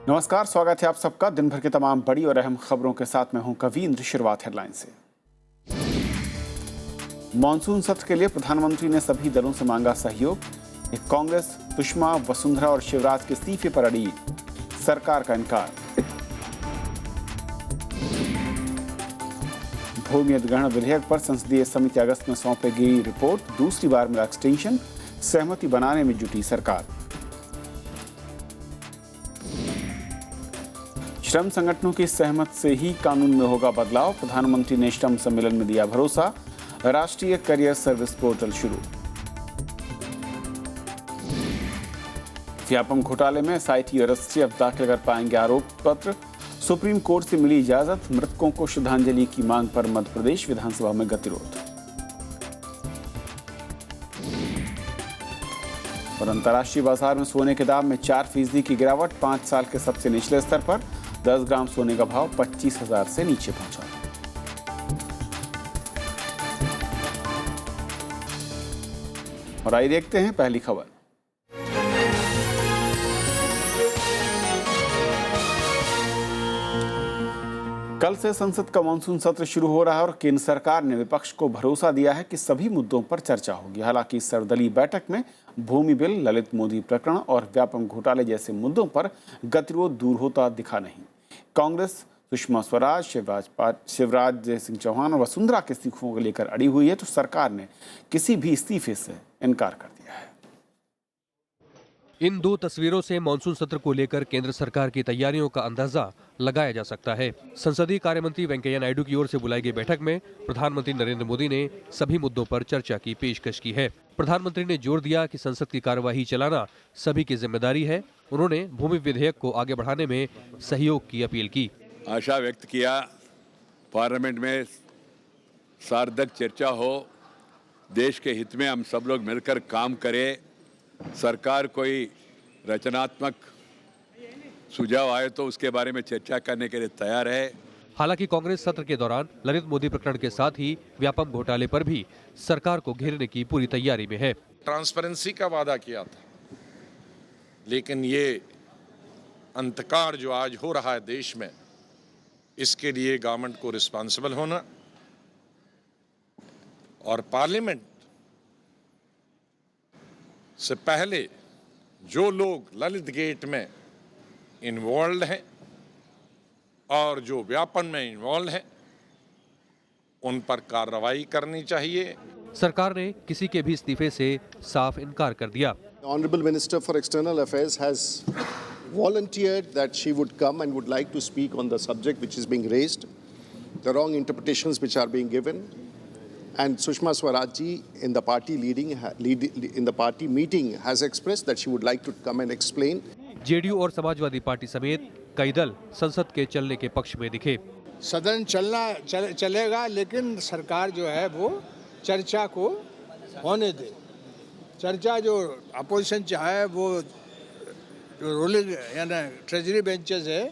नमस्कार, स्वागत है आप सबका दिन भर की तमाम बड़ी और अहम खबरों के साथ। मैं हूं कवींद्र। शुरुआत हेडलाइन से। मॉनसून सत्र के लिए प्रधानमंत्री ने सभी दलों से मांगा सहयोग। कांग्रेस, सुषमा, वसुंधरा और शिवराज के इस्तीफे पर अड़ी सरकार का इनकार। भूमि अधिग्रहण विधेयक पर संसदीय समिति अगस्त में सौंपेगी रिपोर्ट। दूसरी बार मिला एक्सटेंशन, सहमति बनाने में जुटी सरकार। श्रम संगठनों की सहमत से ही कानून में होगा बदलाव। प्रधानमंत्री ने श्रम सम्मेलन में दिया भरोसा। राष्ट्रीय करियर सर्विस पोर्टल शुरू। व्यापम घोटाले में एसआईटी और एसटीएफ दाखिल कर पाएंगे आरोप पत्र। सुप्रीम कोर्ट से मिली इजाजत। मृतकों को श्रद्धांजलि की मांग पर मध्य प्रदेश विधानसभा में गतिरोध। और अंतर्राष्ट्रीय बाजार में सोने के दाम में 4% की गिरावट। 5 साल के सबसे निचले स्तर पर 10 ग्राम सोने का भाव 25,000 से नीचे पहुंचा। और आइए देखते हैं पहली खबर। कल से संसद का मानसून सत्र शुरू हो रहा है और केंद्र सरकार ने विपक्ष को भरोसा दिया है कि सभी मुद्दों पर चर्चा होगी। हालांकि सर्वदलीय बैठक में भूमि बिल, ललित मोदी प्रकरण और व्यापम घोटाले जैसे मुद्दों पर गतिरोध दूर होता दिखा नहीं। कांग्रेस सुषमा स्वराज, शिवराज सिंह चौहान और वसुंधरा के इस्तीफों को लेकर अड़ी हुई है, तो सरकार ने किसी भी इस्तीफे से इनकार कर दिया है। इन दो तस्वीरों से मानसून सत्र को लेकर केंद्र सरकार की तैयारियों का अंदाजा लगाया जा सकता है। संसदीय कार्य मंत्री वेंकैया नायडू की ओर से बुलाई गई बैठक में प्रधानमंत्री नरेंद्र मोदी ने सभी मुद्दों पर चर्चा की पेशकश की है। प्रधानमंत्री ने जोर दिया कि संसद की कार्यवाही चलाना सभी की जिम्मेदारी है। उन्होंने भूमि विधेयक को आगे बढ़ाने में सहयोग की अपील की। आशा व्यक्त किया पार्लियामेंट में सार्थक चर्चा हो, देश के हित में हम सब लोग मिलकर काम करें। सरकार कोई रचनात्मक सुझाव आए तो उसके बारे में चर्चा करने के लिए तैयार है। हालांकि कांग्रेस सत्र के दौरान ललित मोदी प्रकरण के साथ ही व्यापम घोटाले पर भी सरकार को घेरने की पूरी तैयारी में है। ट्रांसपेरेंसी का वादा किया था, लेकिन ये अंधकार जो आज हो रहा है देश में, इसके लिए गवर्नमेंट को रिस्पांसिबल होना और पार्लियामेंट से पहले जो लोग ललित गेट में इन्वॉल्व हैं और जो व्यापम में इन्वॉल्व हैं, उन पर कार्रवाई करनी चाहिए। सरकार ने किसी के भी इस्तीफे से साफ इनकार कर दिया। Honorable Minister for External Affairs has volunteered that she would come and would like to speak on the subject which is being raised, the wrong interpretations which are being given, and Sushma Swaraj ji in the party meeting has expressed that she would like to come and explain. JDU और Samajwadi party समेत कई दल संसद के चलने के पक्ष में दिखे। सदन चलेगा, लेकिन सरकार जो है वो चर्चा को होने दे। चर्चा जो अपोजिशन चाहे, वो जो रूलिंग यानी ट्रेजरी बेंचेस है,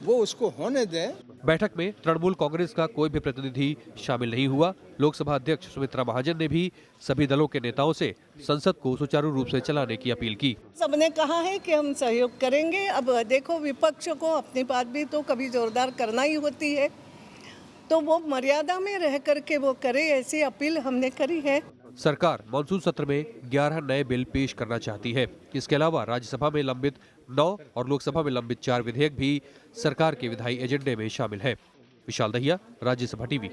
वो उसको होने दें। बैठक में तृणमूल कांग्रेस का कोई भी प्रतिनिधि शामिल नहीं हुआ। लोकसभा अध्यक्ष सुमित्रा महाजन ने भी सभी दलों के नेताओं से संसद को सुचारू रूप से चलाने की अपील की। सबने कहा है कि हम सहयोग करेंगे। अब देखो, विपक्ष को अपनी बात भी तो कभी जोरदार करना ही होती है, तो वो मर्यादा में रह करके वो करे, ऐसी अपील हमने करी है। सरकार मानसून सत्र में 11 नए बिल पेश करना चाहती है। इसके अलावा राज्यसभा में लंबित 9 और लोकसभा में लंबित 4 विधेयक भी सरकार के विधायी एजेंडे में शामिल है। विशाल दहिया, राज्यसभा टीवी।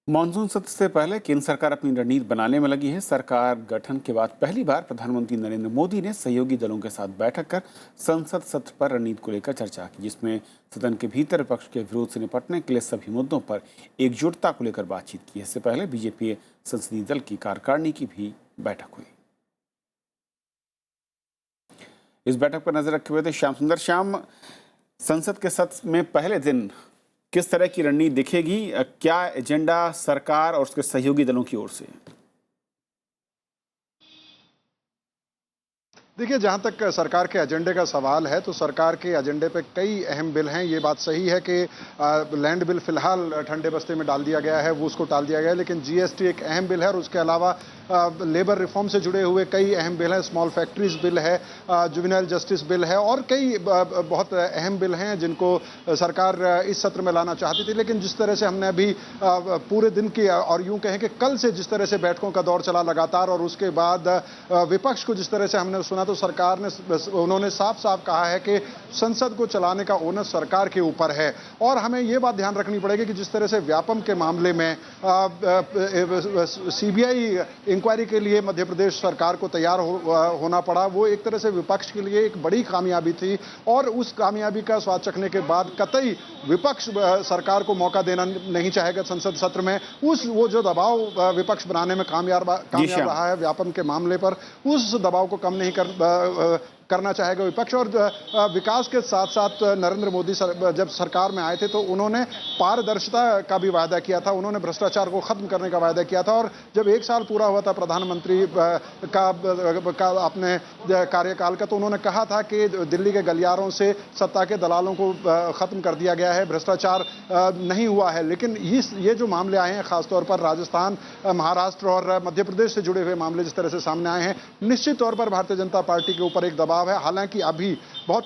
मानसून सत्र से पहले केंद्र सरकार अपनी रणनीति बनाने में लगी है। सरकार गठन के बाद पहली बार प्रधानमंत्री नरेंद्र मोदी ने सहयोगी दलों के साथ बैठक कर संसद सत्र पर रणनीति को लेकर चर्चा की, जिसमें सदन के भीतर विपक्ष के विरोध से निपटने के लिए सभी मुद्दों पर एकजुटता को लेकर बातचीत की। इससे पहले बीजेपी संसदीय दल की कार्यकारिणी की भी बैठक हुई। इस बैठक पर नजर रखे हुए थे श्याम सुंदर। श्याम, संसद के सत्र में पहले दिन किस तरह की रणनीति दिखेगी? क्या एजेंडा सरकार और उसके सहयोगी दलों की ओर से? देखिए, जहाँ तक सरकार के एजेंडे का सवाल है तो सरकार के एजेंडे पे कई अहम बिल हैं। ये बात सही है कि लैंड बिल फिलहाल ठंडे बस्ते में डाल दिया गया है, वो उसको टाल दिया गया है, लेकिन जीएसटी एक अहम बिल है और उसके अलावा लेबर रिफॉर्म से जुड़े हुए कई अहम बिल हैं। स्मॉल फैक्ट्रीज बिल है, जुवेनाइल जस्टिस बिल है और कई बहुत अहम बिल हैं जिनको सरकार इस सत्र में लाना चाहती थी। लेकिन जिस तरह से हमने अभी पूरे दिन की और यूं कहें कि कल से जिस तरह से बैठकों का दौर चला लगातार और उसके बाद विपक्ष को जिस तरह से हमने सुना, तो सरकार ने उन्होंने साफ साफ कहा है कि संसद को चलाने का ओनस सरकार के ऊपर है। और हमें यह बात ध्यान रखनी पड़ेगी कि जिस तरह से व्यापम के मामले में सीबीआई इंक्वायरी के लिए मध्य प्रदेश सरकार को तैयार होना पड़ा, वो एक तरह से विपक्ष के लिए एक बड़ी कामयाबी थी। और उस कामयाबी का स्वाद चखने के बाद कतई विपक्ष सरकार को मौका देना नहीं चाहेगा संसद सत्र में। वो जो दबाव विपक्ष बनाने में कामयाब रहा है व्यापम के मामले पर, उस दबाव को कम नहीं करना चाहेगा विपक्ष। और विकास के साथ साथ नरेंद्र मोदी जब सरकार में आए थे तो उन्होंने पारदर्शिता का भी वायदा किया था, उन्होंने भ्रष्टाचार को खत्म करने का वायदा किया था। और जब 1 साल पूरा हुआ था प्रधानमंत्री का अपने कार्यकाल का, तो उन्होंने कहा था कि दिल्ली के गलियारों से सत्ता के दलालों को खत्म कर दिया गया है, भ्रष्टाचार नहीं हुआ है। लेकिन ये जो मामले आए हैं, खासतौर पर राजस्थान, महाराष्ट्र और मध्य प्रदेश से जुड़े हुए मामले जिस तरह से सामने आए हैं, निश्चित तौर पर भारतीय जनता पार्टी के ऊपर एक दबाव है। हालांकि अभी बहुत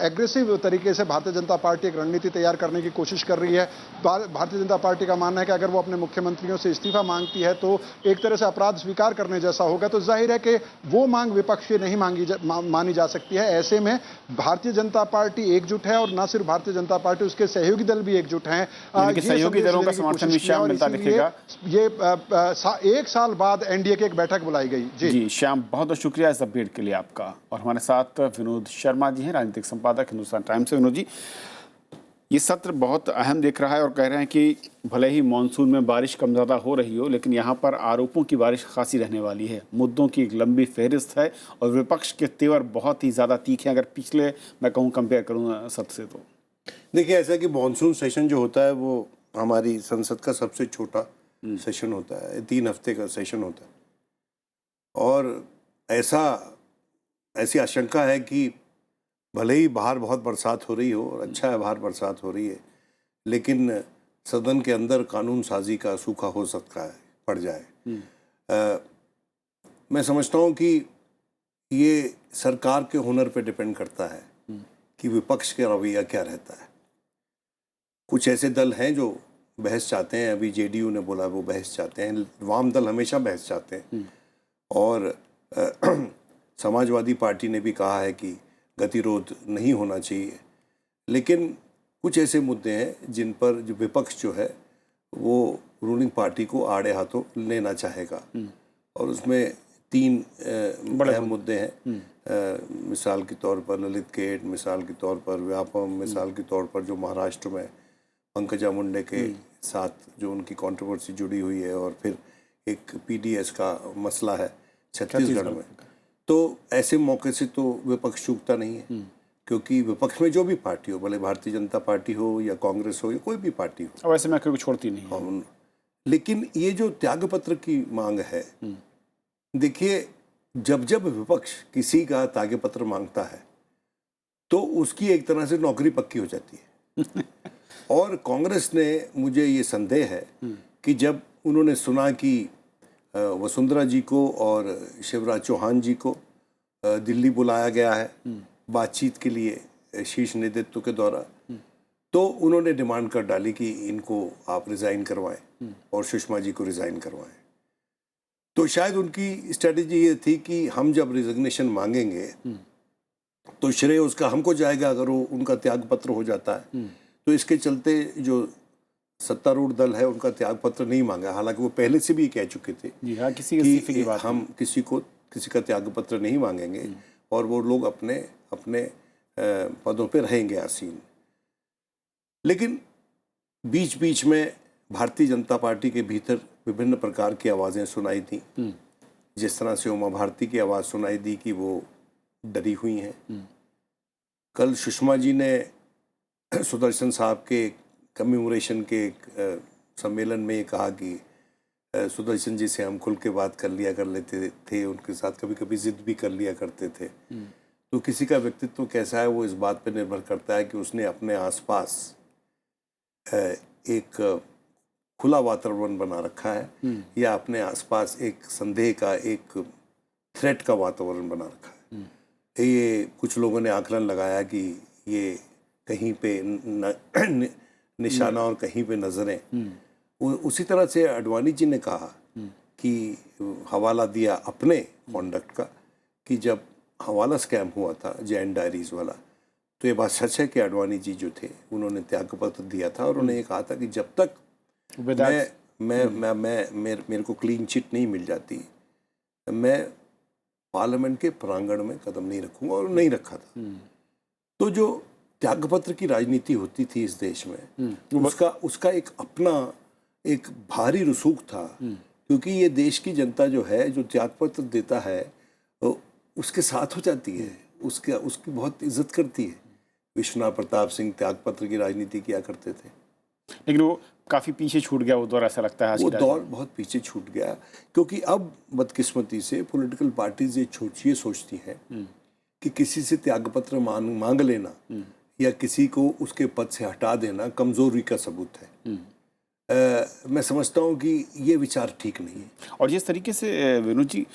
एग्रेसिव तरीके से भारतीय जनता पार्टी एक रणनीति तैयार करने की कोशिश कर रही है। भारतीय जनता पार्टी का मानना है कि अगर वो अपने मुख्यमंत्रियों से इस्तीफा मांगती है तो एक तरह से अपराध स्वीकार करने जैसा होगा। तो जाहिर है कि वो मांग विपक्ष की नहीं मानी जा सकती है। ऐसे में भारतीय जनता पार्टी एकजुट है और न सिर्फ भारतीय जनता पार्टी, उसके सहयोगी दल भी एकजुट हैं। सहयोगी दलों का समर्थन भी श्याम मिलता दिखेगा। ये 1 साल बाद एनडीए की एक बैठक बुलाई गई। जी श्याम, बहुत बहुत शुक्रिया इस अपडेट के लिए आपका। और हमारे साथ विनोद शर्मा जी हैं, राजनीतिक संपादक हिंदुस्तान टाइम्स से। विनोद जी, ये सत्र बहुत अहम दिख रहा है और कह रहे हैं कि भले ही मानसून में बारिश कम ज़्यादा हो रही हो, लेकिन यहाँ पर आरोपों की बारिश खासी रहने वाली है। मुद्दों की एक लंबी फहरिस्त है और विपक्ष के तेवर बहुत ही ज़्यादा तीखे हैं, अगर पिछले मैं कहूँ कंपेयर करूँ सत्र से। तो देखिए, ऐसा कि मानसून सेशन जो होता है वो हमारी संसद का सबसे छोटा सेशन होता है, 3 हफ्ते का सेशन होता है। और ऐसी आशंका है कि भले ही बाहर बहुत बरसात हो रही हो, और अच्छा है बाहर बरसात हो रही है, लेकिन सदन के अंदर कानून साजी का सूखा हो सकता है, पड़ जाए। मैं समझता हूँ कि ये सरकार के हुनर पे डिपेंड करता है कि विपक्ष का रवैया क्या रहता है। कुछ ऐसे दल हैं जो बहस चाहते हैं, अभी जेडीयू ने बोला वो बहस चाहते हैं, वाम दल हमेशा बहस चाहते हैं, और समाजवादी पार्टी ने भी कहा है कि गतिरोध नहीं होना चाहिए। लेकिन कुछ ऐसे मुद्दे हैं जिन पर जो विपक्ष जो है वो रूलिंग पार्टी को आड़े हाथों लेना चाहेगा, और उसमें 3 बड़े मुद्दे हैं। मिसाल के तौर पर ललित गेट, मिसाल के तौर पर व्यापम, मिसाल के तौर पर जो महाराष्ट्र में पंकजा मुंडे के साथ जो उनकी कंट्रोवर्सी जुड़ी हुई है, और फिर एक पीडीएस का मसला है छत्तीसगढ़ में। तो ऐसे मौके से तो विपक्ष चूकता नहीं है, क्योंकि विपक्ष में जो भी पार्टी हो, भले भारतीय जनता पार्टी हो या कांग्रेस हो या कोई भी पार्टी हो, वैसे मैं कोई छोड़ती नहीं है। लेकिन ये जो त्यागपत्र की मांग है, देखिए, जब जब विपक्ष किसी का त्यागपत्र मांगता है तो उसकी एक तरह से नौकरी पक्की हो जाती है। और कांग्रेस ने, मुझे ये संदेह है कि जब उन्होंने सुना कि वसुंधरा जी को और शिवराज चौहान जी को दिल्ली बुलाया गया है बातचीत के लिए शीर्ष नेतृत्व के द्वारा, तो उन्होंने डिमांड कर डाली कि इनको आप रिज़ाइन करवाएं और सुषमा जी को रिज़ाइन करवाएं। तो शायद उनकी स्ट्रेटेजी ये थी कि हम जब रिजिग्नेशन मांगेंगे तो श्रेय उसका हमको जाएगा अगर वो उनका त्याग पत्र हो जाता है। तो इसके चलते जो सत्तारूढ़ दल है उनका त्याग पत्र नहीं मांगा, हालांकि वो पहले से भी कह चुके थे कि हम किसी का त्याग पत्र नहीं मांगेंगे और वो लोग अपने अपने पदों पे रहेंगे आसीन। लेकिन बीच बीच में भारतीय जनता पार्टी के भीतर विभिन्न प्रकार की आवाज़ें सुनाई थी। जिस तरह से उमा भारती की आवाज़ सुनाई दी कि वो डरी हुई हैं। कल सुषमा जी ने सुदर्शन साहब के कम्मेमोरेशन के एक सम्मेलन में ये कहा कि सुदर्शन जी से हम खुल के बात कर लिया कर लेते थे, उनके साथ कभी कभी जिद भी कर लिया करते थे। तो किसी का व्यक्तित्व कैसा है वो इस बात पे निर्भर करता है कि उसने अपने आसपास एक खुला वातावरण बना रखा है या अपने आसपास एक संदेह का, एक थ्रेट का वातावरण बना रखा है। ये कुछ लोगों ने आकलन लगाया कि ये कहीं पे निशाना और कहीं पे नजरें। उसी तरह से आडवाणी जी ने कहा कि हवाला दिया अपने कॉन्डक्ट का कि जब हवाला स्कैम हुआ था जैन डायरीज वाला, तो ये बात सच है कि आडवाणी जी जो थे उन्होंने त्यागपत्र दिया था और उन्होंने ये कहा था कि जब तक मेरे को क्लीन चिट नहीं मिल जाती मैं पार्लियामेंट के प्रांगण में कदम नहीं रखूंगा, और नहीं रखा था। तो जो त्यागपत्र की राजनीति होती थी इस देश में, उसका एक अपना एक भारी रसूख था, क्योंकि ये देश की जनता जो है जो त्यागपत्र देता है उसके साथ हो जाती है, उसकी बहुत इज्जत करती है। विश्वनाथ प्रताप सिंह त्यागपत्र की राजनीति किया करते थे, लेकिन वो काफी पीछे छूट गया वो दौर, ऐसा लगता है। वो दौर बहुत पीछे छूट गया, क्योंकि अब बदकिस्मती से पॉलिटिकल पार्टीज ये सोचती हैं कि किसी से त्यागपत्र मांग लेना या किसी को उसके पद से हटा देना कमजोरी का सबूत है। मैं समझता हूँ कि ये विचार ठीक नहीं है। और जिस तरीके से विनोद जी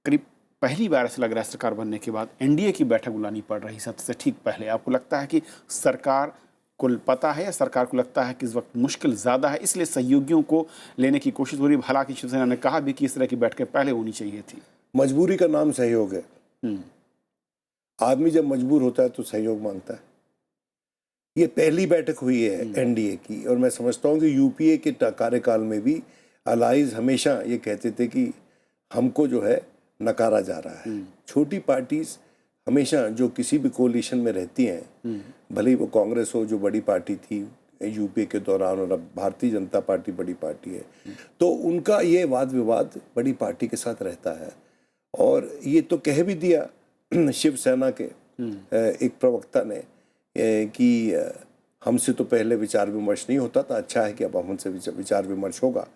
करीब पहली बार ऐसा लग रहा है सरकार बनने के बाद एनडीए की बैठक बुलानी पड़ रही सबसे ठीक पहले, आपको लगता है कि सरकार को पता है या सरकार को लगता है कि इस वक्त मुश्किल ज़्यादा है इसलिए सहयोगियों को लेने की कोशिश हो रही है? हालांकि शिवसेना ने कहा भी कि इस तरह की बैठकें पहले होनी चाहिए थी। मजबूरी का नाम सहयोग है। आदमी जब मजबूर होता है तो सहयोग मांगता है। ये पहली बैठक हुई है एनडीए की, और मैं समझता हूँ कि यूपीए के कार्यकाल में भी अलाइज हमेशा ये कहते थे कि हमको जो है नकारा जा रहा है। छोटी पार्टीज हमेशा जो किसी भी कोलिशन में रहती हैं, भले ही वो कांग्रेस हो जो बड़ी पार्टी थी यूपीए के दौरान, और अब भारतीय जनता पार्टी बड़ी पार्टी है, तो उनका ये वाद विवाद बड़ी पार्टी के साथ रहता है। और ये तो कह भी दिया शिवसेना के एक प्रवक्ता ने कि हमसे तो पहले विचार विमर्श नहीं होता था, अच्छा है कि अब हमसे विचार विमर्श होगा।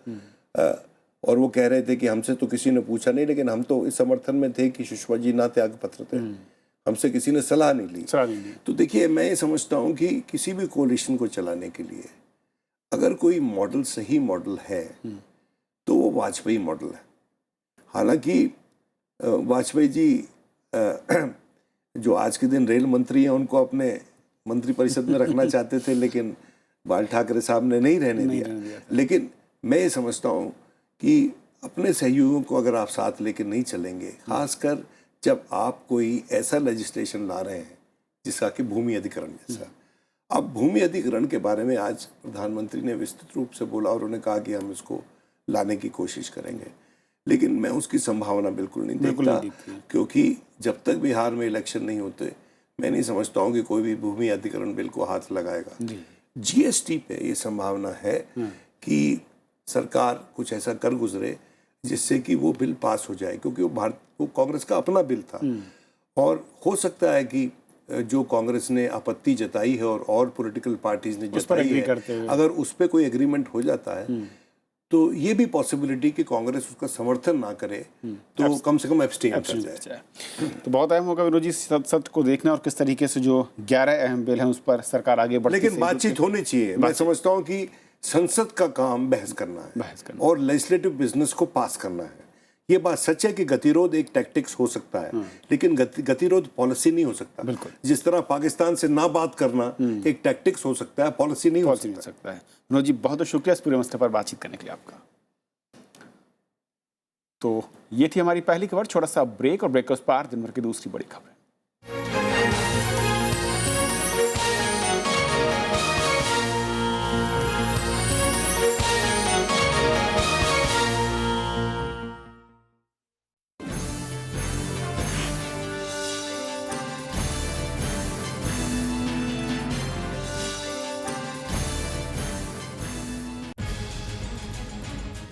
और वो कह रहे थे कि हमसे तो किसी ने पूछा नहीं, लेकिन हम तो इस समर्थन में थे कि सुषमा जी ना त्यागपत्र थे, हमसे किसी ने सलाह नहीं ली। तो देखिए, मैं ये समझता हूँ कि किसी भी कोalition को चलाने के लिए अगर कोई मॉडल सही मॉडल है तो वो वाजपेयी मॉडल है। हालांकि वाजपेयी जी जो आज के दिन रेल मंत्री हैं उनको अपने मंत्रिपरिषद में रखना चाहते थे, लेकिन बाल ठाकरे साहब ने नहीं रहने दिया। लेकिन मैं ये समझता हूँ कि अपने सहयोगियों को अगर आप साथ लेकर नहीं चलेंगे, खासकर जब आप कोई ऐसा लेजिस्लेशन ला रहे हैं जिसका कि भूमि अधिग्रहण जैसा। अब भूमि अधिग्रहण के बारे में आज प्रधानमंत्री ने विस्तृत रूप से बोला और उन्होंने कहा कि हम इसको लाने की कोशिश करेंगे, लेकिन मैं उसकी संभावना बिल्कुल नहीं देखता, क्योंकि जब तक बिहार में इलेक्शन नहीं होते मैं नहीं समझता हूँ कि कोई भी भूमि अधिग्रहण बिल को हाथ लगाएगा। जीएसटी पे ये संभावना है कि सरकार कुछ ऐसा कर गुजरे जिससे कि वो बिल पास हो जाए, क्योंकि वो कांग्रेस का अपना बिल था। और हो सकता है कि जो कांग्रेस ने आपत्ति जताई है और पॉलिटिकल पार्टीज ने जताई है, अगर उस पर कोई एग्रीमेंट हो जाता है तो ये भी पॉसिबिलिटी कि कांग्रेस उसका समर्थन ना करे तो कम से कम एब्सटेन कर जाए। तो बहुत अहम होगा विरोध जी सत्र को देखना और किस तरीके से जो 11 अहम बिल हैं उस पर सरकार आगे बढ़ती है। लेकिन बातचीत होनी चाहिए। मैं समझता हूँ कि संसद का काम बहस करना है और लेजिस्लेटिव बिजनेस को पास करना है। ये बात सच है कि गतिरोध एक टैक्टिक्स हो सकता है, लेकिन गतिरोध पॉलिसी नहीं हो सकता। बिल्कुल, जिस तरह पाकिस्तान से ना बात करना एक टैक्टिक्स हो सकता है, पॉलिसी नहीं हो सकता है। विनोद जी, बहुत बहुत शुक्रिया इस पूरे मसले पर बातचीत करने के लिए आपका। तो ये थी हमारी पहली खबर। छोटा सा ब्रेक, और ब्रेक के उस पार दिन भर की दूसरी बड़ी खबर।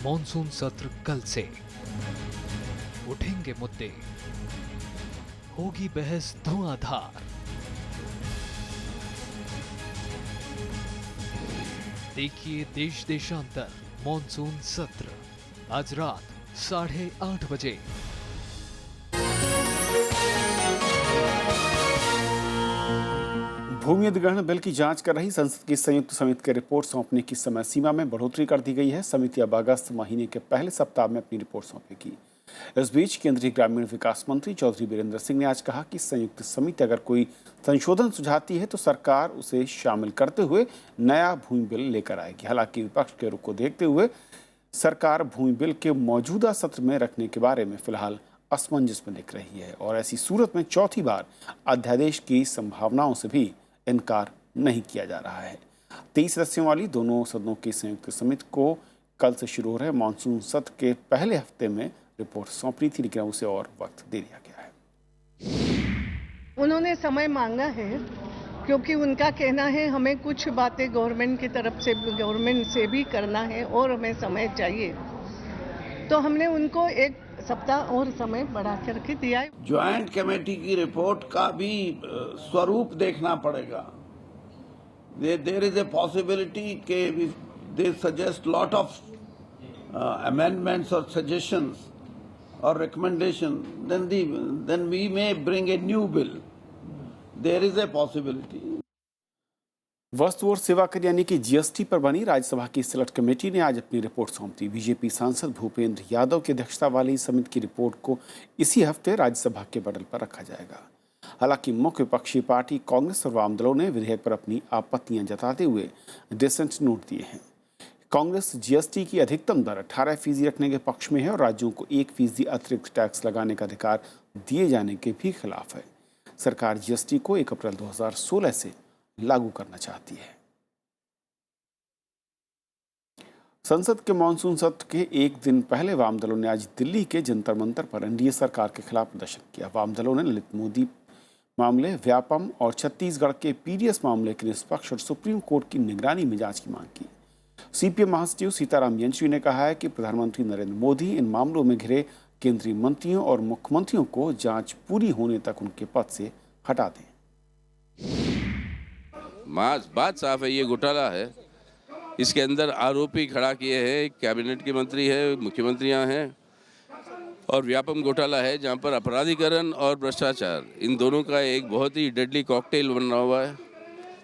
मॉनसून सत्र कल से, उठेंगे मुद्दे, होगी बहस धुआंधार। देखिए देश देशांतर मॉनसून सत्र आज रात 8:30 बजे। भूमि अधिग्रहण बिल की जांच कर रही संसद की संयुक्त समिति की रिपोर्ट सौंपने की समय सीमा में बढ़ोतरी कर दी गई है। समिति अब अगस्त महीने के पहले सप्ताह में अपनी रिपोर्ट सौंपेगी। इस बीच केंद्रीय ग्रामीण विकास मंत्री चौधरी बीरेंद्र सिंह ने आज कहा कि संयुक्त समिति अगर कोई संशोधन सुझाती है तो सरकार उसे शामिल करते हुए नया भूमि बिल लेकर आएगी। हालांकि विपक्ष के रुख को देखते हुए सरकार भूमि बिल के मौजूदा सत्र में रखने के बारे में फिलहाल असमंजस में दिख रही है और ऐसी सूरत में चौथी बार अध्यादेश की संभावनाओं से भी इनकार नहीं किया जा रहा है। 23 सदस्यों वाली दोनों सदनों की संयुक्त समिति को कल से शुरू हो रहे मानसून सत्र के पहले हफ्ते में रिपोर्ट सौंपनी थी, लेकिन उसे और वक्त दे दिया गया है। उन्होंने समय मांगा है क्योंकि उनका कहना है हमें कुछ बातें गवर्नमेंट की तरफ से गवर्नमेंट से भी करना है और हमें समय चाहिए, तो हमने उनको एक सप्ताह और समय बढ़ा करके दिया है। ज्वाइंट कमेटी की रिपोर्ट का भी स्वरूप देखना पड़ेगा। देयर इज ए पॉसिबिलिटी के they suggest lot of amendments or suggestions or recommendation, then we may bring a new bill. There is a possibility. वस्तु और सेवा कर यानी कि जीएसटी पर बनी राज्यसभा की सिलेक्ट कमेटी ने आज अपनी रिपोर्ट सौंप दी। बीजेपी सांसद भूपेंद्र यादव की अध्यक्षता वाली समिति की रिपोर्ट को इसी हफ्ते राज्यसभा के पटल पर रखा जाएगा। हालांकि मुख्य विपक्षी पार्टी कांग्रेस और वाम दलों ने विधेयक पर अपनी आपत्तियां जताते हुए डिसेंट नोट दिए हैं। कांग्रेस जीएसटी की अधिकतम दर 18% रखने के पक्ष में है और राज्यों को 1% अतिरिक्त टैक्स लगाने का अधिकार दिए जाने के भी खिलाफ है। सरकार जीएसटी को 1 अप्रैल 2016 से लागू करना चाहती है। संसद के मानसून सत्र के एक दिन पहले वाम दलों ने आज दिल्ली के जंतर मंतर पर एनडीए सरकार के खिलाफ प्रदर्शन किया। वाम दलों ने ललित मोदी मामले, व्यापम और छत्तीसगढ़ के पीडीएस मामले की निष्पक्ष और सुप्रीम कोर्ट की निगरानी में जांच की मांग की। सीपीएम महासचिव सीताराम येचुरी ने कहा है कि प्रधानमंत्री नरेंद्र मोदी इन मामलों में घिरे केंद्रीय मंत्रियों और मुख्यमंत्रियों को जांच पूरी होने तक उनके पद से हटा दें। बात साफ है, ये घोटाला है। इसके अंदर आरोपी खड़ा किए हैं, कैबिनेट के मंत्री है, मुख्यमंत्रियां हैं, और व्यापम घोटाला है जहां पर अपराधीकरण और भ्रष्टाचार इन दोनों का एक बहुत ही डेडली कॉकटेल बन रहा हुआ है।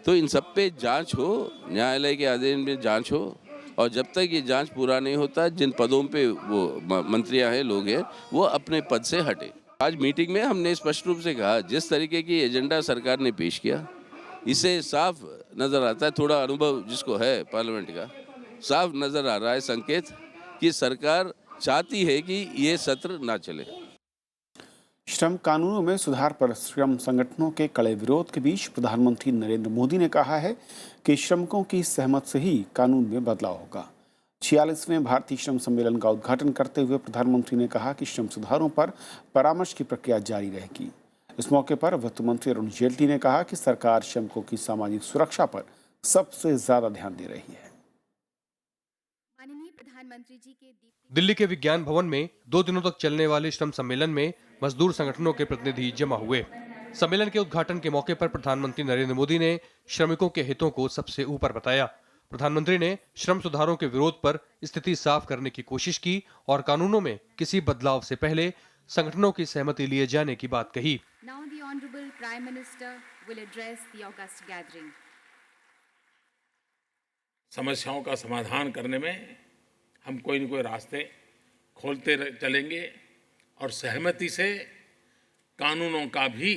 तो इन सब पे जांच हो, न्यायालय के आदेश में जांच हो, और जब तक ये जांच पूरा नहीं होता जिन पदों पे वो मंत्रियां हैं, लोग हैं, वो अपने पद से हटे। आज मीटिंग में हमने स्पष्ट रूप से कहा, जिस तरीके की एजेंडा सरकार ने पेश किया, इससे साफ नज़र आता है, थोड़ा अनुभव जिसको है पार्लियामेंट का, साफ नज़र आ रहा है संकेत कि सरकार चाहती है कि ये सत्र ना चले। श्रम कानूनों में सुधार पर श्रम संगठनों के कड़े विरोध के बीच प्रधानमंत्री नरेंद्र मोदी ने कहा है कि श्रमिकों की सहमत से ही कानून में बदलाव होगा। 46वें भारतीय श्रम सम्मेलन का उद्घाटन करते हुए प्रधानमंत्री ने कहा कि श्रम सुधारों पर परामर्श की प्रक्रिया जारी रहेगी। इस मौके पर वित्त मंत्री अरुण जेटली ने कहा कि सरकार श्रमिकों की सामाजिक सुरक्षा पर सबसे ज्यादा ध्यान दे रही है। दिल्ली के विज्ञान भवन में 2 दिनों तक चलने वाले श्रम सम्मेलन में मजदूर संगठनों के प्रतिनिधि जमा हुए। सम्मेलन के उद्घाटन के मौके पर प्रधानमंत्री नरेंद्र मोदी ने श्रमिकों के हितों को सबसे ऊपर बताया। प्रधानमंत्री ने श्रम सुधारों के विरोध पर स्थिति साफ करने की कोशिश की और कानूनों में किसी बदलाव से पहले संगठनों की सहमति लिए जाने की बात कही। Now the Honorable Prime Minister will address the august gathering. समस्याओं का समाधान करने में हम कोई न कोई रास्ते खोलते चलेंगे और सहमति से कानूनों का भी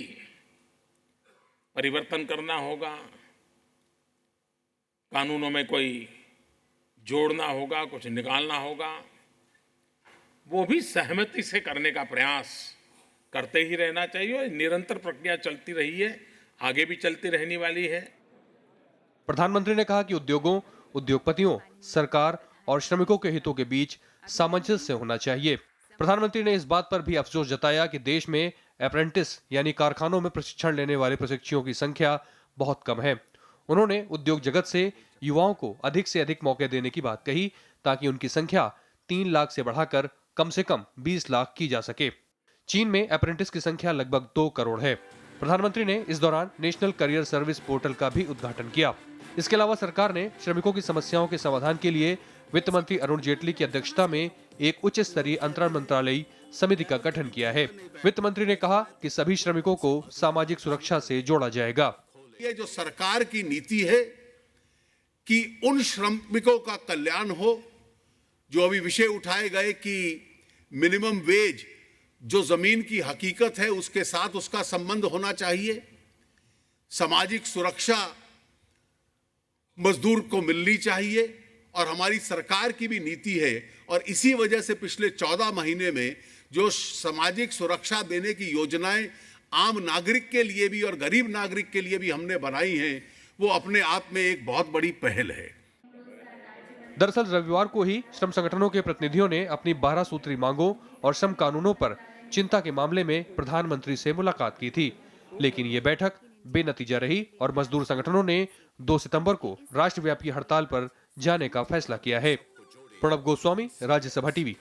परिवर्तन करना होगा। कानूनों में कोई जोड़ना होगा, कुछ निकालना होगा, वो भी सहमति से करने का प्रयास करते ही रहना चाहिए। निरंतर प्रक्रिया चलती रही है, आगे भी चलती रहने वाली है। प्रधानमंत्री ने कहा कि उद्योगों, उद्योगपतियों, सरकार और श्रमिकों के हितों के बीच सामंजस्य होना चाहिए। प्रधानमंत्री ने इस बात पर भी अफसोस जताया कि देश में अप्रेंटिस यानी कारखानों में प्रशिक्षण लेने वाले प्रशिक्षुओं की संख्या बहुत कम है। उन्होंने उद्योग जगत से युवाओं को अधिक से अधिक मौके देने की बात कही ताकि उनकी संख्या 3 लाख से बढ़ाकर कम से कम 20 लाख की जा सके। चीन में अप्रेंटिस की संख्या लगभग 2 करोड़ है। प्रधानमंत्री ने इस दौरान नेशनल करियर सर्विस पोर्टल का भी उद्घाटन किया। इसके अलावा सरकार ने श्रमिकों की समस्याओं के समाधान के लिए वित्त मंत्री अरुण जेटली की अध्यक्षता में एक उच्च स्तरीय अंतर मंत्रालयी समिति का गठन किया है। वित्त मंत्री ने कहा कि सभी श्रमिकों को सामाजिक सुरक्षा से जोड़ा जाएगा। ये जो सरकार की नीति है कि उन श्रमिकों का कल्याण हो, जो अभी विषय उठाए गए कि मिनिमम वेज जो जमीन की हकीकत है उसके साथ उसका संबंध होना चाहिए, सामाजिक सुरक्षा मजदूर को मिलनी चाहिए, और हमारी सरकार की भी नीति है। और इसी वजह से पिछले 14 महीने में जो सामाजिक सुरक्षा देने की योजनाएं आम नागरिक के लिए भी और गरीब नागरिक के लिए भी हमने बनाई हैं, वो अपने आप में एक बहुत बड़ी पहल है। दरअसल रविवार को ही श्रम संगठनों के प्रतिनिधियों ने अपनी 12 सूत्री मांगों और श्रम कानूनों पर चिंता के मामले में प्रधानमंत्री से मुलाकात की थी, लेकिन ये बैठक बेनतीजा रही और मजदूर संगठनों ने 2 सितंबर को राष्ट्रव्यापी हड़ताल पर जाने का फैसला किया है। प्रणब गोस्वामी, राज्यसभा टीवी।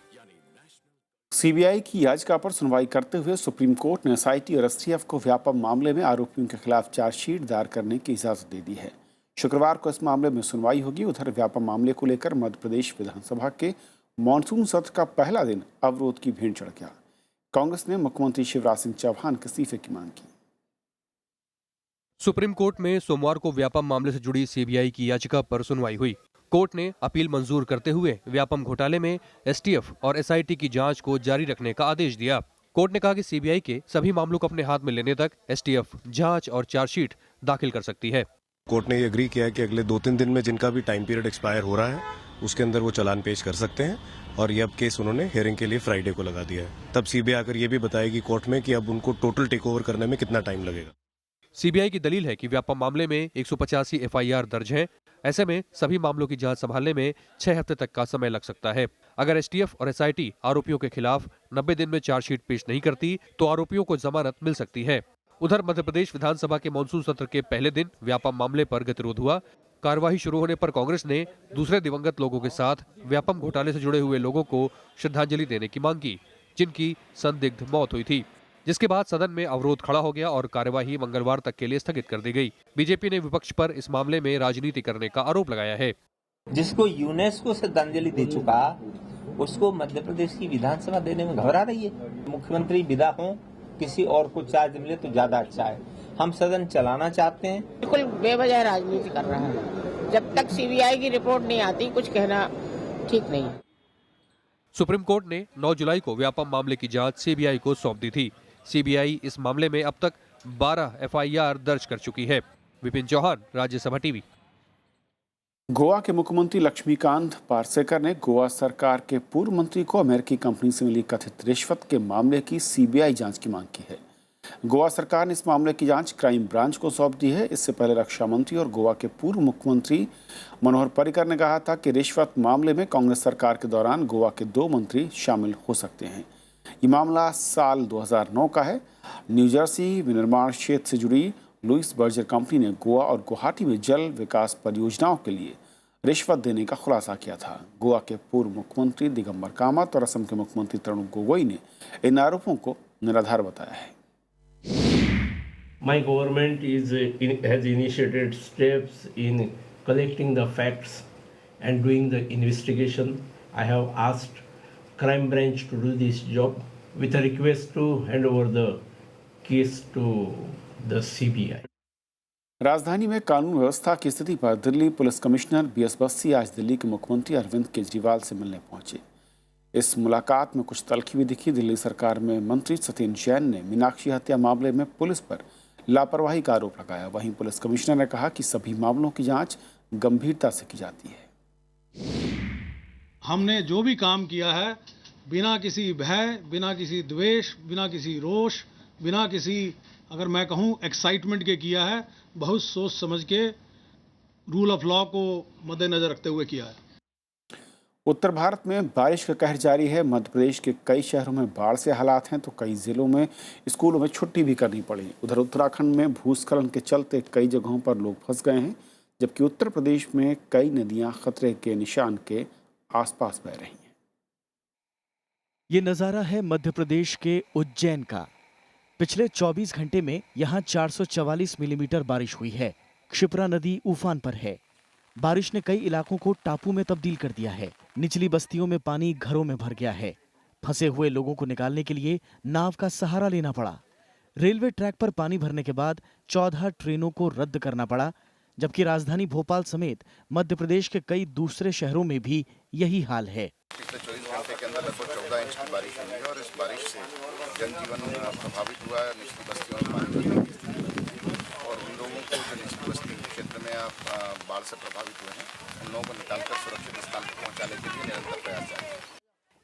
सीबीआई की याचिका पर सुनवाई करते हुए सुप्रीम कोर्ट ने एसआईटी और एसटीएफ को व्यापम मामले में आरोपियों के खिलाफ चार्जशीट दायर करने की इजाजत दे दी है। शुक्रवार को इस मामले में सुनवाई होगी। उधर व्यापम मामले को लेकर मध्य प्रदेश विधानसभा के मानसून सत्र का पहला दिन अवरोध की भीड़ चढ़ गया। कांग्रेस ने मुख्यमंत्री शिवराज सिंह चौहान के इस्तीफे की मांग की। सुप्रीम कोर्ट में सोमवार को व्यापम मामले से जुड़ी सीबीआई की याचिका पर सुनवाई हुई। कोर्ट ने अपील मंजूर करते हुए व्यापम घोटाले में एसटीएफ और एसआईटी की जांच को जारी रखने का आदेश दिया। कोर्ट ने कहा कि सीबीआई के सभी मामलों को अपने हाथ में लेने तक एसटीएफ जांच और चार्जशीट दाखिल कर सकती है। कोर्ट ने ये एग्री किया है कि अगले 2-3 दिन में जिनका भी टाइम पीरियड एक्सपायर हो रहा है उसके अंदर वो चालान पेश कर सकते हैं, और ये अब केस उन्होंने हियरिंग के लिए फ्राइडे को लगा दिया है। तब सीबीआई आकर ये भी बताएगी कोर्ट में कि अब उनको टोटल टेक ओवर करने में कितना टाइम लगेगा। सीबीआई की दलील है कि व्यापम मामले में 185 एफआईआर दर्ज हैं। ऐसे में सभी मामलों की जांच संभालने में 6 हफ्ते तक का समय लग सकता है। अगर एसटीएफ और एसआईटी आरोपियों के खिलाफ 90 दिन में चार्जशीट पेश नहीं करती तो आरोपियों को जमानत मिल सकती है। उधर मध्य प्रदेश विधानसभा के मानसून सत्र के पहले दिन व्यापम मामले पर गतिरोध हुआ। कार्यवाही शुरू होने पर कांग्रेस ने दूसरे दिवंगत लोगों के साथ व्यापम घोटाले से जुड़े हुए लोगों को श्रद्धांजलि देने की मांग की, जिनकी संदिग्ध मौत हुई थी, जिसके बाद सदन में अवरोध खड़ा हो गया और कार्यवाही मंगलवार तक के लिए स्थगित कर दी गई। बीजेपी ने विपक्ष पर इस मामले में राजनीति करने का आरोप लगाया है। जिसको यूनेस्को श्रद्धांजलि दे चुका उसको मध्य प्रदेश की विधानसभा देने में घबरा रही है। मुख्यमंत्री विदा हो, किसी और को चार्ज मिले तो ज्यादा अच्छा है। हम सदन चलाना चाहते हैं। बिल्कुल बेवजह राजनीति कर रहा है। जब तक सीबीआई की रिपोर्ट नहीं आती कुछ कहना ठीक नहीं है। सुप्रीम कोर्ट ने 9 जुलाई को व्यापम मामले की जांच सीबीआई को सौंप दी थी। सीबीआई इस मामले में अब तक 12 एफआईआर दर्ज कर चुकी है। विपिन चौहान, राज्यसभा टीवी। गोवा के मुख्यमंत्री लक्ष्मीकांत पार्सेकर ने गोवा सरकार के पूर्व मंत्री को अमेरिकी कंपनी से मिली कथित रिश्वत के मामले की सीबीआई जांच की मांग की है। गोवा सरकार ने इस मामले की जांच क्राइम ब्रांच को सौंप दी है। इससे पहले रक्षा मंत्री और गोवा के पूर्व मुख्यमंत्री मनोहर पर्रिकर ने कहा था कि रिश्वत मामले में कांग्रेस सरकार के दौरान गोवा के 2 मंत्री शामिल हो सकते हैं। ये मामला साल 2009 का है। न्यूजर्सी विनिर्माण क्षेत्र से जुड़ी लुइस बर्जर कंपनी ने गोवा और गुवाहाटी में जल विकास परियोजनाओं के लिए रिश्वत देने का खुलासा किया था। गोवा के पूर्व मुख्यमंत्री दिगंबर कामत और असम के मुख्यमंत्री तरुण गोगोई ने इन आरोपों को निराधार बताया है। My government has initiated steps in collecting the facts and doing the investigation. I have asked crime branch to do this job with a request to hand over the case to the CBI. राजधानी में कानून व्यवस्था की स्थिति पर Delhi police commissioner BS Bassi आज दिल्ली के मुख्यमंत्री अरविंद केजरीवाल से मिलने पहुंचे। इस मुलाकात में कुछ तल्खी भी दिखी। दिल्ली सरकार में मंत्री सत्येंद्र जैन ने मीनाक्षी हत्या मामले में पुलिस पर लापरवाही का आरोप लगाया। वहीं पुलिस कमिश्नर ने कहा कि सभी मामलों की जांच गंभीरता से की जाती है। हमने जो भी काम किया है बिना किसी भय, बिना किसी द्वेष, बिना किसी रोष, बिना किसी अगर मैं कहूं एक्साइटमेंट के किया है, बहुत सोच समझ के रूल ऑफ लॉ को मद्देनजर रखते हुए किया है। उत्तर भारत में बारिश का कहर जारी है। मध्य प्रदेश के कई शहरों में बाढ़ से हालात हैं तो कई जिलों में स्कूलों में छुट्टी भी करनी पड़ी। उधर उत्तराखंड में भूस्खलन के चलते कई जगहों पर लोग फंस गए हैं, जबकि उत्तर प्रदेश में कई नदियां खतरे के निशान के आसपास बह रही हैं। ये नज़ारा है मध्य प्रदेश के उज्जैन का। पिछले 24 घंटे में यहाँ 444 मिलीमीटर बारिश हुई है। क्षिप्रा नदी उफान पर है। बारिश ने कई इलाकों को टापू में तब्दील कर दिया है। निचली बस्तियों में पानी घरों में भर गया है। फंसे हुए लोगों को निकालने के लिए नाव का सहारा लेना पड़ा। रेलवे ट्रैक पर पानी भरने के बाद 14 ट्रेनों को रद्द करना पड़ा, जबकि राजधानी भोपाल समेत मध्य प्रदेश के कई दूसरे शहरों में भी यही हाल है। पिछले 24 घंटे के अंदर लगभग 14 इंच की बारिश हुई है और इस बारिश से जनजीवन प्रभावित हुआ है। निचली बस्तियों में पानी भरने की स्थिति और उन लोगों को जो निचली बस्ती के क्षेत्र में बाढ़ से प्रभावित हुए हैं, उन लोगों को निकालकर सुरक्षित स्थान पर पहुंचाने के लिए निरंतर प्रयास जारी है।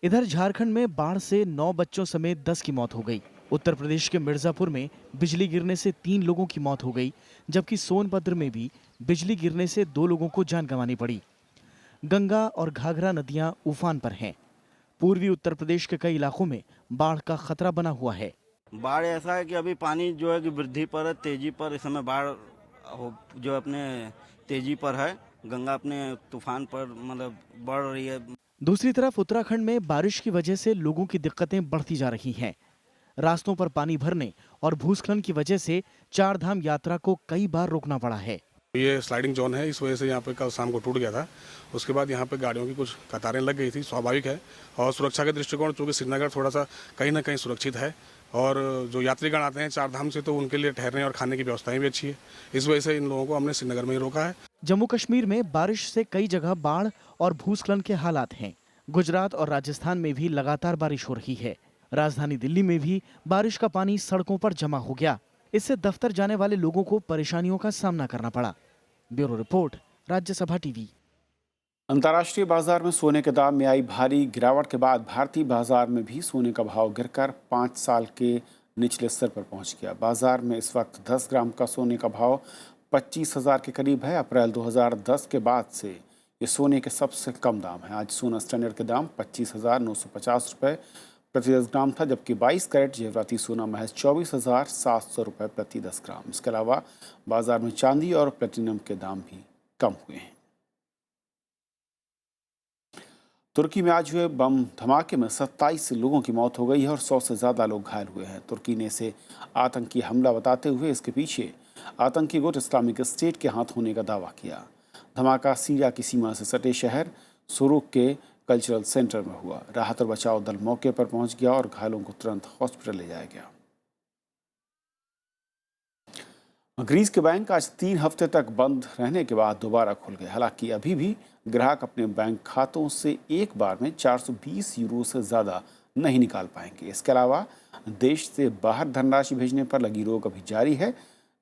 इधर झारखंड में बाढ़ से 9 बच्चों समेत 10 की मौत हो गई। उत्तर प्रदेश के मिर्जापुर में बिजली गिरने से 3 लोगों की मौत हो गई, जबकि सोनभद्र में भी बिजली गिरने से 2 लोगों को जान गंवानी पड़ी। गंगा और घाघरा नदियां उफान पर हैं। पूर्वी उत्तर प्रदेश के कई इलाकों में बाढ़ का खतरा बना हुआ है। बाढ़ ऐसा है कि अभी पानी जो है कि वृद्धि पर है, तेजी पर। इस समय बाढ़ जो अपने तेजी पर है, गंगा अपने तूफान पर मतलब बढ़ रही है। दूसरी तरफ उत्तराखंड में बारिश की वजह से लोगों की दिक्कतें बढ़ती जा रही हैं। रास्तों पर पानी भरने और भूस्खलन की वजह से 4 धाम यात्रा को कई बार रोकना पड़ा है। ये स्लाइडिंग जोन है, इस वजह से यहाँ पे कल शाम को टूट गया था। उसके बाद यहाँ पे गाड़ियों की कुछ कतारें लग गई थी, स्वाभाविक है। और सुरक्षा के दृष्टिकोण चूँकि श्रीनगर थोड़ा सा कहीं ना कहीं सुरक्षित है और जो यात्रीगण आते हैं 4 धाम से, तो उनके लिए ठहरने और खाने की व्यवस्थाएं भी अच्छी है। इस वजह से इन लोगों को हमने श्रीनगर में ही रोका है। जम्मू कश्मीर में बारिश से कई जगह बाढ़ और भूस्खलन के हालात हैं। गुजरात और राजस्थान में भी लगातार बारिश हो रही है। राजधानी दिल्ली में भी बारिश का पानी सड़कों पर जमा हो गया। इससे दफ्तर जाने वाले लोगों को परेशानियों का सामना करना पड़ा। Bureau report, Rajya Sabha TV. अंतर्राष्ट्रीय बाजार में सोने के दाम में आई भारी गिरावट के बाद भारतीय बाजार में भी सोने का भाव गिरकर 5 साल के निचले स्तर पर पहुंच गया। बाजार में इस वक्त 10 ग्राम का सोने का भाव 25,000 के करीब है। अप्रैल 2010 के बाद से ये सोने के सबसे कम दाम है। आज सोना स्टैंडर्ड के दाम 25,950 रुपये प्रति 10 ग्राम था, जबकि 22 कैरेट जेवराती सोना महज 24,700 रुपये प्रति 10 ग्राम। इसके अलावा बाजार में चांदी और प्लेटिनम के दाम भी कम हुए हैं। तुर्की में आज हुए बम धमाके में 27 लोगों की मौत हो गई है और 100 से ज़्यादा लोग घायल हुए हैं। तुर्की ने इसे आतंकी हमला बताते हुए इसके पीछे आतंकी गुट इस्लामिक स्टेट के हाथ होने का दावा किया। धमाका सीरिया की सीमा से सटे शहर सुरूक के कल्चरल सेंटर में हुआ। राहत और बचाव दल मौके पर पहुंच गया और घायलों को तुरंत हॉस्पिटल ले जाया गया। ग्रीस के बैंक आज 3 हफ्ते तक बंद रहने के बाद दोबारा खुल गए। हालांकि अभी भी ग्राहक अपने बैंक खातों से एक बार में 420 यूरो से ज़्यादा नहीं निकाल पाएंगे। इसके अलावा देश से बाहर धनराशि भेजने पर लगी रोक अभी जारी है।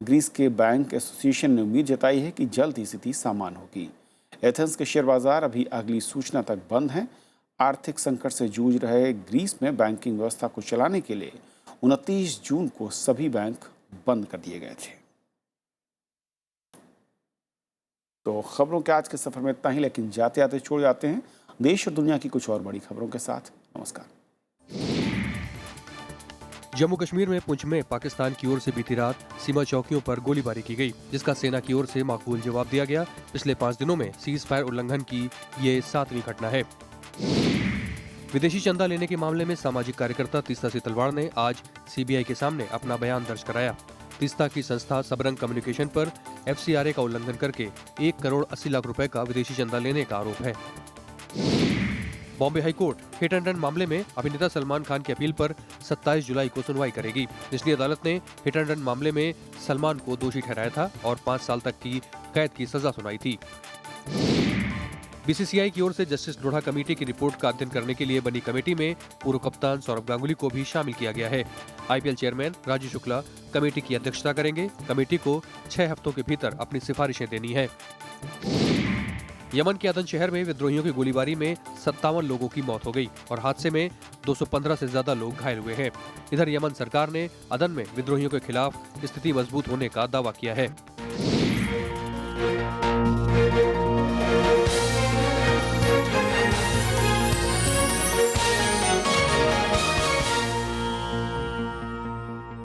ग्रीस के बैंक एसोसिएशन ने उम्मीद जताई है कि जल्द ही स्थिति सामान्य होगी। एथेंस के शेयर बाजार अभी अगली सूचना तक बंद हैं। आर्थिक संकट से जूझ रहे ग्रीस में बैंकिंग व्यवस्था को चलाने के लिए 29 जून को सभी बैंक बंद कर दिए गए थे। तो खबरों के आज के सफर में इतना ही, लेकिन जाते जाते छोड़ जाते हैं देश और दुनिया की कुछ और बड़ी खबरों के साथ। नमस्कार। जम्मू कश्मीर में पुंछ में पाकिस्तान की ओर से बीती रात सीमा चौकियों पर गोलीबारी की गई, जिसका सेना की ओर से माकूल जवाब दिया गया। पिछले 5 दिनों में सीज फायर उल्लंघन की ये 7वीं घटना है। विदेशी चंदा लेने के मामले में सामाजिक कार्यकर्ता तीस्ता सीतलवाड़ ने आज सीबीआई के सामने अपना बयान दर्ज कराया। तीस्ता की संस्था सबरंग कम्युनिकेशन पर FCRA का उल्लंघन करके 1 करोड़ 80 लाख रुपए का विदेशी चंदा लेने का आरोप है। Bombay high court hit and run मामले में अभिनेता सलमान खान की अपील पर 27 जुलाई को सुनवाई करेगी। निचली अदालत ने हिट एंड रन मामले में सलमान को दोषी ठहराया था और 5 साल तक की कैद की सजा सुनाई थी। BCCI की ओर से जस्टिस लोढ़ा कमेटी की रिपोर्ट का अध्ययन करने के लिए बनी कमेटी में पूर्व कप्तान सौरव गांगुली को भी शामिल किया गया है। IPL chairman Rajiv Shukla committee की अध्यक्षता करेंगे। कमेटी को 6 हफ्तों के भीतर अपनी सिफारिशें देनी है। यमन के अदन शहर में विद्रोहियों की गोलीबारी में 57 लोगों की मौत हो गई और हादसे में 215 से ज्यादा लोग घायल हुए हैं। इधर यमन सरकार ने अदन में विद्रोहियों के खिलाफ स्थिति मजबूत होने का दावा किया है।